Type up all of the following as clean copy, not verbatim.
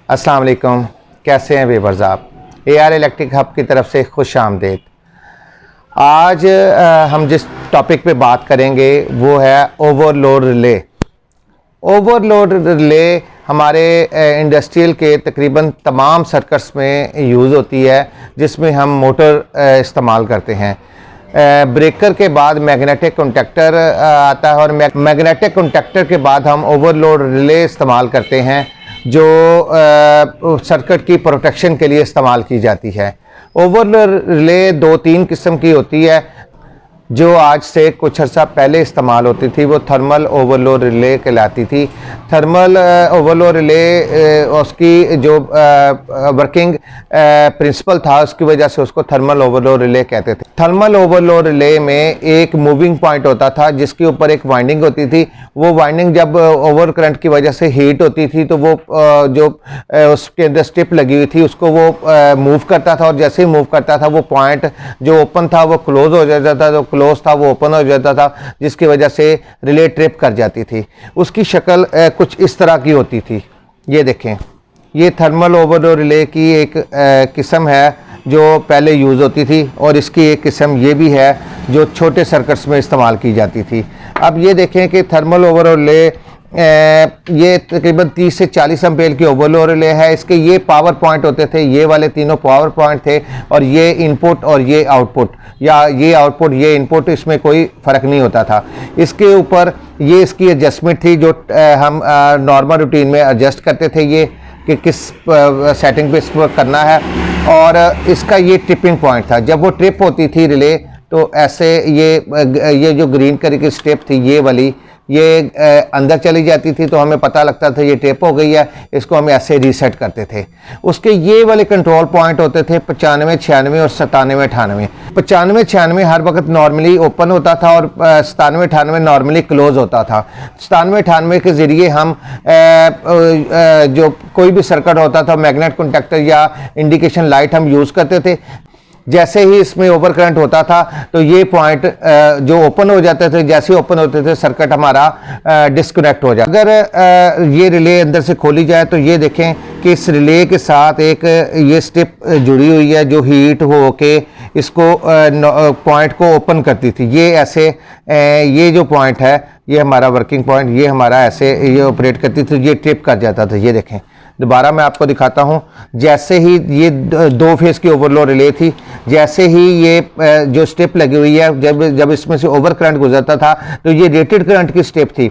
अस्सलाम वालेकुम, कैसे हैं व्यूअर्स आप। AR इलेक्ट्रिक हब की तरफ से खुश आमदेद। आज हम जिस टॉपिक पे बात करेंगे वो है ओवरलोड रिले। ओवरलोड रिले हमारे इंडस्ट्रियल के तकरीबन तमाम सर्किट्स में यूज़ होती है, जिसमें हम मोटर इस्तेमाल करते हैं। ब्रेकर के बाद मैग्नेटिक कॉन्टैक्टर आता है और मैग्नेटिक कॉन्टैक्टर के बाद हम ओवरलोड रिले इस्तेमाल करते हैं, जो सर्किट की प्रोटेक्शन के लिए इस्तेमाल की जाती है। ओवरलोड रिले 2-3 किस्म की होती है। जो आज से कुछ अर्सा पहले इस्तेमाल होती थी वो थर्मल ओवरलोड रिले कहलाती थी। थर्मल ओवरलोड रिले उसकी जो वर्किंग प्रिंसिपल था, उसकी वजह से उसको थर्मल ओवरलोड रिले कहते थे। थर्मल ओवरलोड रिले में एक मूविंग पॉइंट होता था जिसके ऊपर एक वाइंडिंग होती थी। वो वाइंडिंग जब ओवर करंट की वजह से हीट होती थी तो वो जो उसके अंदर स्ट्रिप लगी हुई थी उसको वो मूव करता था, और जैसे ही मूव करता था वो पॉइंट जो ओपन था वो क्लोज हो जाता था, जो क्लोज था वो ओपन हो जाता था, जिसकी वजह से रिले ट्रिप कर जाती थी। उसकी शक्ल कुछ इस तरह की होती थी। ये देखें, ये थर्मल ओवरलोड रिले की एक किस्म है जो पहले यूज़ होती थी, और इसकी एक किस्म ये भी है जो छोटे सर्किट्स में इस्तेमाल की जाती थी। अब ये देखें कि थर्मल ओवरलोड रिले ये तकरीबन 30 से 40 एम्पेयर की ओवरलोड रिले है। इसके ये पावर पॉइंट होते थे, ये वाले तीनों पावर पॉइंट थे, और ये इनपुट और ये आउटपुट, या ये आउटपुट ये इनपुट, इसमें कोई फ़र्क नहीं होता था। इसके ऊपर ये इसकी एडजस्टमेंट थी जो हम नॉर्मल रूटीन में एडजस्ट करते थे, ये कि किस सेटिंग पे इसको करना है। और इसका ये ट्रिपिंग पॉइंट था। जब वो ट्रिप होती थी रिले तो ऐसे ये जो ग्रीन कलर की स्टेप थी ये वाली, ये अंदर चली जाती थी तो हमें पता लगता था ये टेप हो गई है, इसको हम ऐसे रीसेट करते थे। उसके ये वाले कंट्रोल पॉइंट होते थे 95, 96 और 97, 98। 95, 96 हर वक्त नॉर्मली ओपन होता था और 97, 98 नॉर्मली क्लोज होता था। 97, 98 के ज़रिए हम जो कोई भी सर्किट होता था, मैग्नेट कॉन्टैक्टर या इंडिकेशन लाइट हम यूज़ करते थे। जैसे ही इसमें ओवर करंट होता था तो ये पॉइंट जो ओपन हो जाते थे, जैसे ही ओपन होते थे सर्किट हमारा डिस्कनेक्ट हो जाता। अगर ये रिले अंदर से खोली जाए तो ये देखें कि इस रिले के साथ एक ये स्ट्रिप जुड़ी हुई है जो हीट हो के इसको पॉइंट को ओपन करती थी। ये ऐसे ये जो पॉइंट है ये हमारा वर्किंग पॉइंट, ये हमारा ऐसे ये ऑपरेट करती थी, ये ट्रिप कर जाता था। ये देखें, दोबारा मैं आपको दिखाता हूँ। जैसे ही ये 2 फेज़ की ओवरलोड रिले थी, जैसे ही ये जो स्टेप लगी हुई है, जब इसमें से ओवर करंट गुजरता था तो ये रेटेड करंट की स्टेप थी,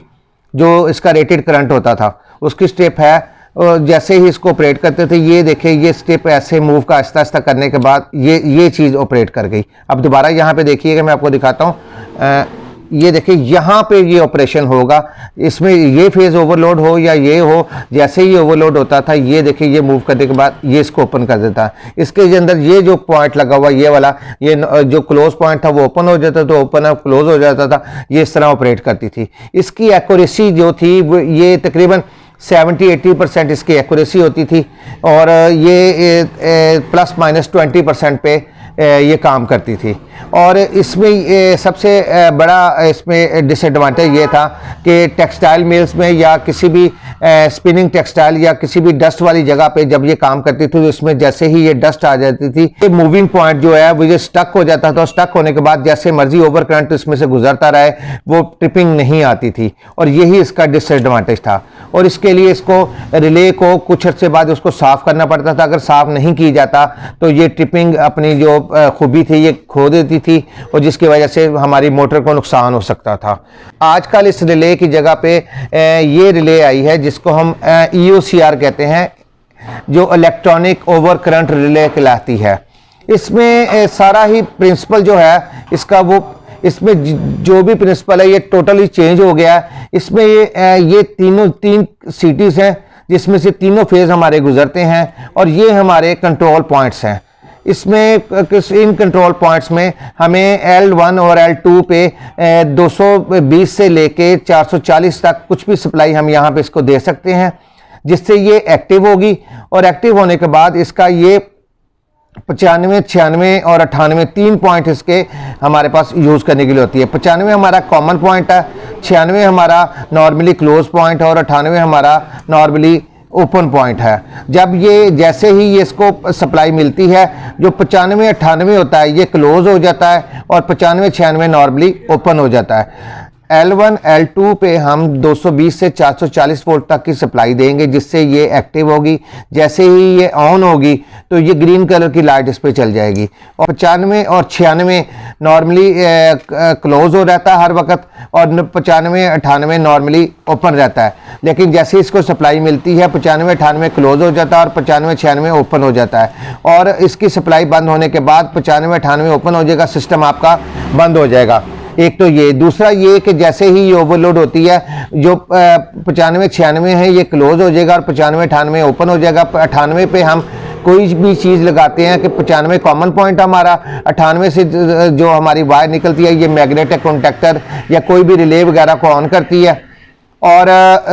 जो इसका रेटेड करंट होता था उसकी स्टेप है। और जैसे ही इसको ऑपरेट करते थे, ये देखें ये स्टेप ऐसे मूव का आहिस्ता आहिस्ता करने के बाद ये चीज़ ऑपरेट कर गई। अब दोबारा यहाँ पे देखिएगा, मैं आपको दिखाता हूँ। ये देखिए यहाँ पे ये ऑपरेशन होगा, इसमें ये फेज़ ओवरलोड हो या ये हो, जैसे ही ओवरलोड होता था ये देखिए ये मूव करने के बाद ये इसको ओपन कर देता है। इसके अंदर ये जो पॉइंट लगा हुआ ये वाला, ये जो क्लोज पॉइंट था वो ओपन हो जाता, तो ओपन और क्लोज हो जाता था। ये इस तरह ऑपरेट करती थी। इसकी एक्यूरेसी जो थी ये तकरीबन 70-80% इसकी एक्यूरेसी होती थी, और ये ±20% पे ये काम करती थी। और इसमें सबसे बड़ा इसमें डिसएडवांटेज ये था कि टेक्सटाइल मिल्स में या किसी भी स्पिनिंग टेक्सटाइल या किसी भी डस्ट वाली जगह पे जब ये काम करती थी तो इसमें जैसे ही ये डस्ट आ जाती थी, ये मूविंग पॉइंट जो है वो ये स्टक हो जाता था। स्टक होने के बाद जैसे मर्जी ओवर करंट इसमें से गुजरता रहे, वो ट्रिपिंग नहीं आती थी, और यही इसका डिसएडवांटेज था। और इसके लिए इसको रिले को कुछ अर्से बाद उसको साफ़ करना पड़ता था। अगर साफ़ नहीं की जाता तो ये ट्रिपिंग अपनी जो खूबी थी ये खो देती थी, और जिसकी वजह से हमारी मोटर को नुकसान हो सकता था। आजकल इस रिले की जगह पे ये रिले आई है जिसको हम EOCR कहते हैं, जो इलेक्ट्रॉनिक ओवर करंट रिले कहलाती है। इसमें सारा ही प्रिंसिपल जो है इसका, वो इसमें जो भी प्रिंसिपल है ये टोटली चेंज हो गया। इसमें ये 3 सिटीज़ हैं जिसमें से तीनों फेज़ हमारे गुजरते हैं, और ये हमारे कंट्रोल पॉइंट्स हैं। इसमें इन कंट्रोल पॉइंट्स में हमें L1 और L2 पे 220 से लेके 440 तक कुछ भी सप्लाई हम यहाँ पे इसको दे सकते हैं, जिससे ये एक्टिव होगी। और एक्टिव होने के बाद इसका ये 95, 96 और 98 3 पॉइंट इसके हमारे पास यूज़ करने के लिए होती है। 95 हमारा कॉमन पॉइंट है, 96 हमारा नॉर्मली क्लोज पॉइंट, और 98 हमारा नॉर्मली ओपन पॉइंट है। जब ये जैसे ही ये इसको सप्लाई मिलती है, जो 95-98 होता है ये क्लोज हो जाता है और 95-96 नॉर्मली ओपन हो जाता है। L1 L2 पे हम 220 से 440 वोल्ट तक की सप्लाई देंगे, जिससे ये एक्टिव होगी। जैसे ही ये ऑन होगी तो ये ग्रीन कलर की लाइट इस पे चल जाएगी। और 95 और 96 नॉर्मली क्लोज हो रहता है हर वक्त, और 95-98 नॉर्मली ओपन रहता है। लेकिन जैसे इसको सप्लाई मिलती है 95-98 क्लोज हो जाता है और 95-96 ओपन हो जाता है। और इसकी सप्लाई बंद होने के बाद 95-98 ओपन हो जाएगा, सिस्टम आपका बंद हो जाएगा। एक तो ये, दूसरा ये कि जैसे ही ये ओवरलोड होती है, जो 95-96 है ये क्लोज हो जाएगा और 95-98 ओपन हो जाएगा। 98 पे हम कोई भी चीज़ लगाते हैं कि 95 कॉमन पॉइंट हमारा, 98 से जो हमारी वायर निकलती है ये मैग्नेटिक कॉन्टैक्टर या कोई भी रिले वगैरह को ऑन करती है। और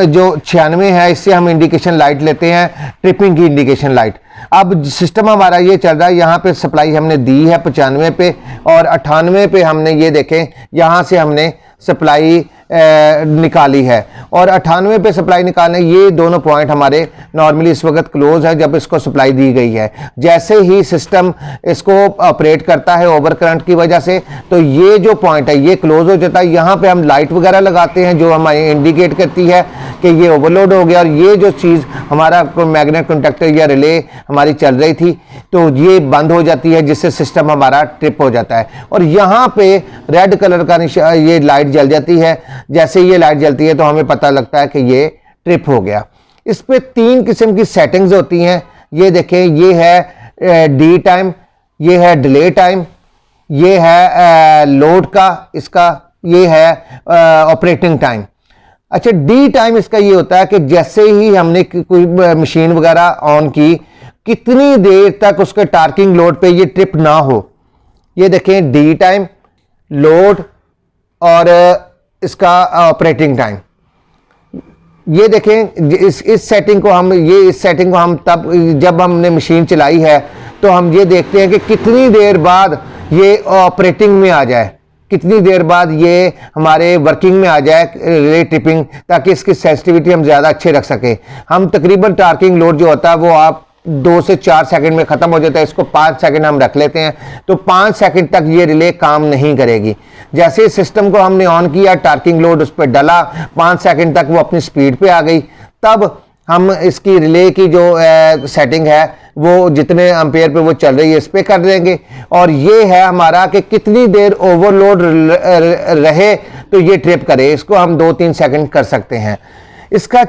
जो 96 है इससे हम इंडिकेशन लाइट लेते हैं, ट्रिपिंग की इंडिकेशन लाइट। अब सिस्टम हमारा ये चल रहा है, यहाँ पे सप्लाई हमने दी है 95 पे, और 98 पे हमने ये देखें यहाँ से हमने सप्लाई निकाली है। और 98 पे सप्लाई निकालने, ये दोनों पॉइंट हमारे नॉर्मली इस वक्त क्लोज है जब इसको सप्लाई दी गई है। जैसे ही सिस्टम इसको ऑपरेट करता है ओवर करंट की वजह से, तो ये जो पॉइंट है ये क्लोज हो जाता है। यहाँ पे हम लाइट वगैरह लगाते हैं जो हमारे इंडिकेट करती है कि ये ओवरलोड हो गया। और ये जो चीज़ हमारा मैग्नेट कॉन्टैक्टर या रिले हमारी चल रही थी तो ये बंद हो जाती है, जिससे सिस्टम हमारा ट्रिप हो जाता है। और यहाँ पे रेड कलर का ये लाइट जल जाती है। जैसे ये लाइट जलती है तो हमें पता लगता है कि ये ट्रिप हो गया। इस पे 3 किस्म की सेटिंग्स होती हैं। ये देखें, ये है डी टाइम, ये है डिले टाइम, ये है लोड का, इसका ये है ऑपरेटिंग टाइम। अच्छा, डी टाइम इसका ये होता है कि जैसे ही हमने कोई मशीन वगैरह ऑन की, कितनी देर तक उसके टार्किंग लोड पे ये ट्रिप ना हो। ये देखें डी टाइम, लोड और इसका ऑपरेटिंग टाइम। ये देखें इस सेटिंग को हम तब जब हमने मशीन चलाई है तो हम ये देखते हैं कि कितनी देर बाद ये ऑपरेटिंग में आ जाए, कितनी देर बाद ये हमारे वर्किंग में आ जाए रिले ट्रिपिंग, ताकि इसकी सेंसिटिविटी हम ज़्यादा अच्छे रख सकें। हम तकरीबन टार्किंग लोड जो होता है वो आप 2 से 4 सेकंड में ख़त्म हो जाता है। इसको 5 सेकंड हम रख लेते हैं, तो 5 सेकंड तक ये रिले काम नहीं करेगी। जैसे सिस्टम को हमने ऑन किया, टार्किंग लोड उस पर डला, 5 सेकंड तक वो अपनी स्पीड पे आ गई, तब हम इसकी रिले की जो सेटिंग है वो जितने एम्पेयर पे वो चल रही है इस पर कर देंगे। और ये है हमारा कि कितनी देर ओवरलोड रहे तो ये ट्रिप करे। इसको हम 2-3 सेकंड कर सकते हैं। इसका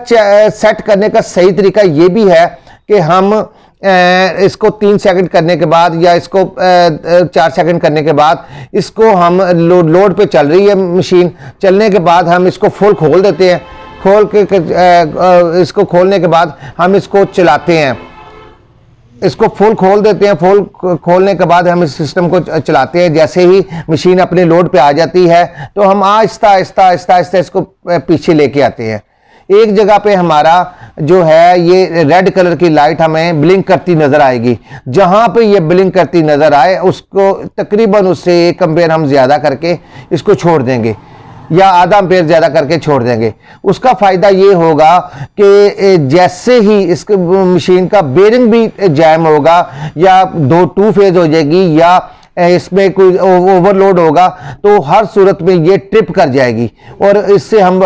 सेट करने का सही तरीका ये भी है कि हम इसको 3 सेकंड करने के बाद या इसको 4 सेकंड करने के बाद, इसको हम लोड पे चल रही है मशीन, चलने के बाद हम इसको फुल खोल देते हैं। खोल के इसको खोलने के बाद हम इसको चलाते हैं, इसको फुल खोल देते हैं। फुल खोलने के बाद हम इस सिस्टम को चलाते हैं। जैसे ही मशीन अपने लोड पे आ जाती है तो हम आहिस्ता आहिस्ता आहिस्ता आहिस्ता इसको पीछे लेके आते हैं। एक जगह पे हमारा जो है ये रेड कलर की लाइट हमें ब्लिंक करती नजर आएगी। जहां पे ये ब्लिंक करती नजर आए उसको तकरीबन उससे 1 एम्पेयर हम ज्यादा करके इसको छोड़ देंगे, या आधा एम्पेयर ज्यादा करके छोड़ देंगे। उसका फायदा ये होगा कि जैसे ही इस मशीन का बेरिंग भी जैम होगा या 2 फेज हो जाएगी या इसमें कोई ओवरलोड होगा, तो हर सूरत में ये ट्रिप कर जाएगी और इससे हम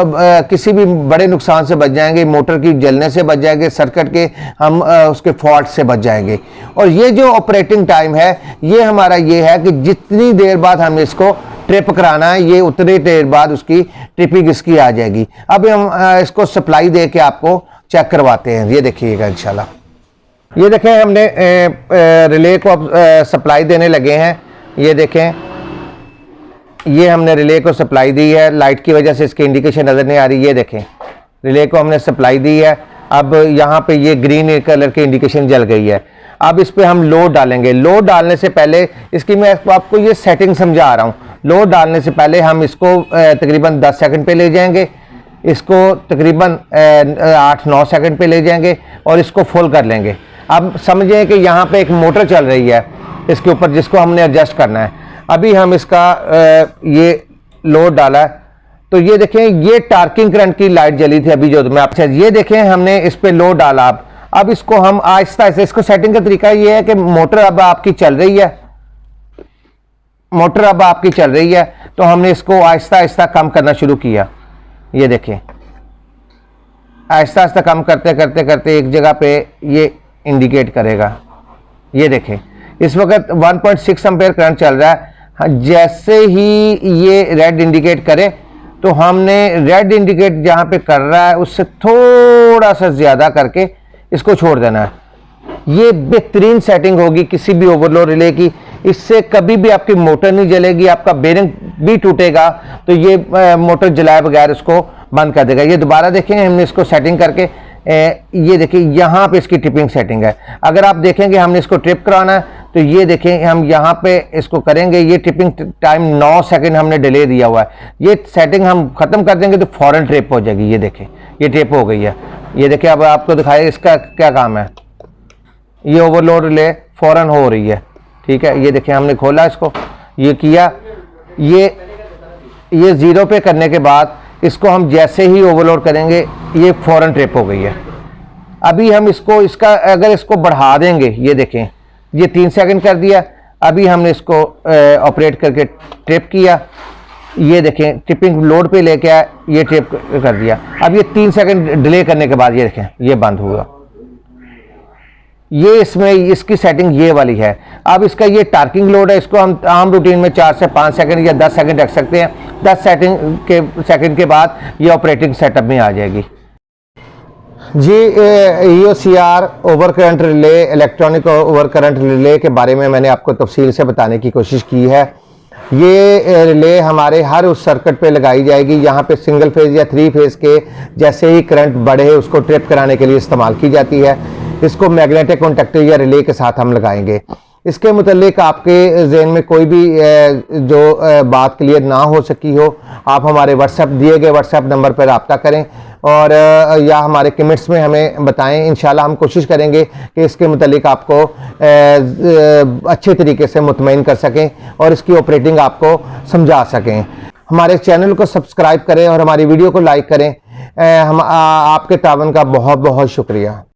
किसी भी बड़े नुकसान से बच जाएंगे। मोटर की जलने से बच जाएंगे, सर्किट के हम उसके फॉल्ट से बच जाएंगे। और ये जो ऑपरेटिंग टाइम है ये हमारा ये है कि जितनी देर बाद हम इसको ट्रिप कराना है, ये उतनी देर बाद उसकी ट्रिपिंग इसकी आ जाएगी। अब हम इसको सप्लाई दे के आपको चेक करवाते हैं। ये देखिएगा इंशाल्लाह। ये देखें, हमने रिले को अब सप्लाई देने लगे हैं। ये देखें, ये हमने रिले को सप्लाई दी है। लाइट की वजह से इसकी इंडिकेशन नज़र नहीं आ रही। ये देखें, रिले को हमने सप्लाई दी है। अब यहाँ पे ये ग्रीन कलर की इंडिकेशन जल गई है। अब इस पर हम लोड डालेंगे। लोड डालने से पहले इसकी मैं आपको ये सेटिंग समझा रहा हूँ। लोड डालने से पहले हम इसको तकरीबन 10 सेकंड पे ले जाएंगे, इसको तकरीबन 8-9 सेकंड पे ले जाएंगे और इसको फुल कर लेंगे। अब समझें कि यहाँ पे एक मोटर चल रही है इसके ऊपर, जिसको हमने एडजस्ट करना है। अभी हम इसका ये लोड डाला है, तो ये देखें, ये टार्किंग करंट की लाइट जली थी अभी जो मैं आपसे, ये देखें हमने इस पे लोड डाला। अब इसको हम आहिस्ता आहिस्ता, इसको सेटिंग का तरीका ये है कि मोटर अब आपकी चल रही है, मोटर अब आपकी चल रही है, तो हमने इसको आहिस्ता आहिस्ता कम करना शुरू किया। ये देखें, आहिस्ता आहिस्ता कम करते करते करते एक जगह पे ये इंडिकेट करेगा। ये देखें इस वक्त 1.6 एम्पेयर करंट चल रहा है। जैसे ही ये रेड इंडिकेट करे तो हमने रेड इंडिकेट जहां पे कर रहा है उससे थोड़ा सा ज़्यादा करके इसको छोड़ देना है। ये बेहतरीन सेटिंग होगी किसी भी ओवरलोड रिले की। इससे कभी भी आपकी मोटर नहीं जलेगी, आपका बेरिंग भी टूटेगा तो ये मोटर जलाए बगैर इसको बंद कर देगा। ये दोबारा देखें, हमने इसको सेटिंग करके ये देखिए यहाँ पे इसकी ट्रिपिंग सेटिंग है। अगर आप देखेंगे हमने इसको ट्रिप कराना है तो ये देखें हम यहाँ पे इसको करेंगे। ये ट्रिपिंग टाइम 9 सेकंड हमने डिले दिया हुआ है। ये सेटिंग हम ख़त्म कर देंगे तो फौरन ट्रिप हो जाएगी। ये देखें, ये ट्रिप हो गई है। ये देखें, अब आपको दिखाया इसका क्या काम है। ये ओवरलोड रिले फौरन हो रही है, ठीक है। ये देखें, हमने खोला इसको, ये किया, ये ज़ीरो पे करने के बाद इसको हम जैसे ही ओवरलोड करेंगे ये फौरन ट्रिप हो गई है। अभी हम इसको अगर इसको बढ़ा देंगे, ये देखें ये 3 सेकंड कर दिया। अभी हमने इसको ऑपरेट करके ट्रिप किया। ये देखें ट्रिपिंग लोड पे लेके आया, ये ट्रिप कर दिया। अब ये 3 सेकंड डिले करने के बाद ये देखें ये बंद हुआ। ये इसमें इसकी सेटिंग ये वाली है। अब इसका ये टार्किंग लोड है, इसको हम आम रूटीन में 4 से 5 सेकंड या 10 सेकंड रख सकते हैं। 10 सेकंड के बाद ये ऑपरेटिंग सेटअप में आ जाएगी। जी, EOCR over current relay, electronic over current relay के बारे में मैंने आपको तफसील से बताने की कोशिश की है। ये रिले हमारे हर उस सर्किट पे लगाई जाएगी यहाँ पे सिंगल फेज या 3 फेज के जैसे ही करंट बढ़े उसको ट्रिप कराने के लिए इस्तेमाल की जाती है। इसको मैग्नेटिक कॉन्टेक्टर या रिले के साथ हम लगाएंगे। इसके मुतालिक आपके जहन में कोई भी जो बात क्लियर ना हो सकी हो, आप हमारे दिए गए व्हाट्सएप नंबर पर रब्ता करें और या हमारे कमेंट्स में हमें बताएं। इंशाल्लाह हम कोशिश करेंगे कि इसके मुतालिक आपको अच्छे तरीके से मुतमईन कर सकें और इसकी ऑपरेटिंग आपको समझा सकें। हमारे चैनल को सब्सक्राइब करें और हमारी वीडियो को लाइक करें। आपके तावन का बहुत बहुत शुक्रिया।